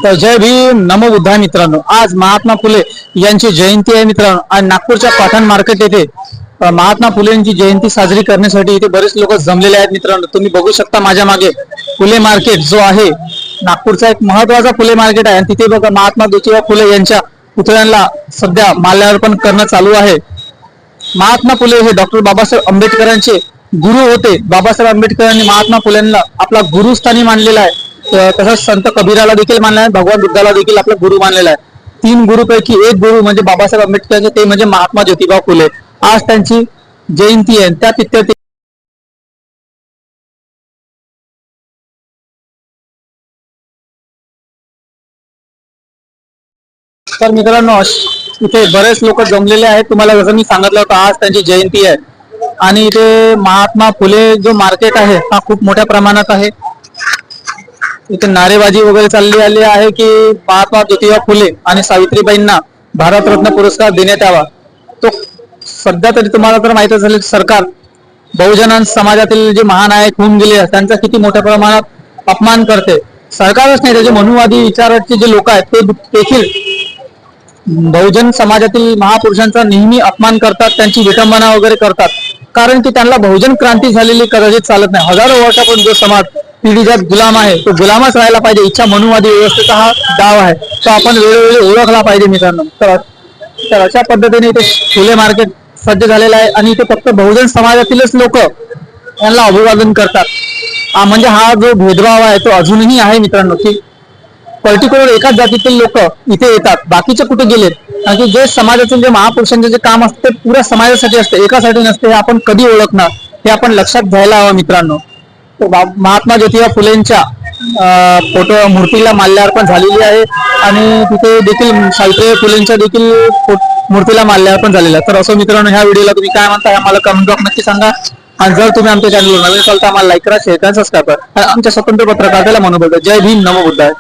तर जय भीम नमो बुद्धाय मित्रांनो, आज महात्मा फुले यांची जयंती आहे मित्रांनो. आज नागपूरच्या पाटण मार्केट येथे महात्मा फुले यांची जयंती साजरी करण्यासाठी इथे बरेच लोक जमलेले आहेत मित्रांनो. तुम्ही बघू शकता माझ्या मागे फुले मार्केट जो आहे नागपूरचा एक महत्वाचा फुले मार्केट आहे. आणि तिथे बघा महात्मा ज्योतिबा फुले यांच्या पुतळ्यांना सध्या माल्यार्पण करणं चालू आहे. महात्मा फुले हे डॉक्टर बाबासाहेब आंबेडकरांचे गुरु होते. बाबासाहेब आंबेडकरांनी महात्मा फुलेंना आपला गुरुस्थानी मानलेला आहे. तसंच संत कबीराला देखील मानलेला आहे, भगवान बुद्धाला देखील आपला गुरु मानलेला आहे. 3 गुरुपैकी एक गुरु म्हणजे बाबासाहेब आंबेडकर, ते म्हणजे महात्मा ज्योतिबा फुले. आज त्यांची जयंती आहे, त्या तिथे तर मित्रांनो इथे बरेच लोक जमलेले आहेत. तुम्हाला जसं मी सांगितलं होतं आज त्यांची जयंती आहे. आणि इथे महात्मा फुले जो मार्केट आहे हा खूप मोठ्या प्रमाणात आहे. इथे नारेबाजी वगैरे चालली आली आहे की महात्मा ज्योतिबा फुले आणि सावित्रीबाईंना भारतरत्न पुरस्कार देण्यात यावा. तो सध्या तरी तुम्हाला तर माहितच झाले, सरकार बहुजन समाजातील जे महानायक होऊन गेले त्यांचा किती मोठ्या प्रमाणात अपमान करते. सरकारच नाही, त्याचे मनुवादी विचाराचे जे लोक आहेत ते देखील बहुजन समाजातील महापुरुषांचा नेहमी अपमान करतात, त्यांची विटंबना वगैरे करतात. कारण की त्यांना बहुजन क्रांती झालेली कदाचित चालत नाही. हजारो वर्षापासून जो समाज पिढीजात गुलाम आहे तो गुलामच राहायला पाहिजे. इच्छा मनुवादी व्यवस्थेचा हा डाव आहे, तो आपण वेळोवेळी ओळखला पाहिजे मित्रांनो. तर अशा पद्धतीने इथे फुले मार्केट सज्ज झालेलं आहे. आणि इथे फक्त बहुजन समाजातीलच लोक यांना अभिवादन करतात. म्हणजे हा जो भेदभाव आहे तो अजूनही आहे मित्रांनो, की पर्टिक्युलर एकाच जातीतील लोक इथे येतात, बाकीचे कुठे गेलेत. कारण की जे समाजातील जे महापुरुषांचे जे काम असते ते पुऱ्या समाजासाठी असते, एकासाठी नसते. हे आपण कधी ओळखणार हे आपण लक्षात घ्यायला हवं मित्रांनो. महात्मा ज्योतिबा फुलेंच्या फोटो मूर्तीला माल्यार्पण झालेली आहे. आणि तिथे देखील सावित्रीबाई फुलेंच्या देखील मूर्तीला माल्यार्पण झालेलं आहे. तर असं मित्रांनो, ह्या व्हिडिओला तुम्ही काय म्हणता आम्हाला कमेंट बॉक्स नक्की सांगा. आणि जर तुम्ही आमच्या चॅनलवर नवीन असाल तर आम्हाला लाईक करा, शेअर करा, सबस्क्राईब करा. आमच्या स्वतंत्र पत्रकाराला मनोबल. जय भीम नमो बुद्धाय.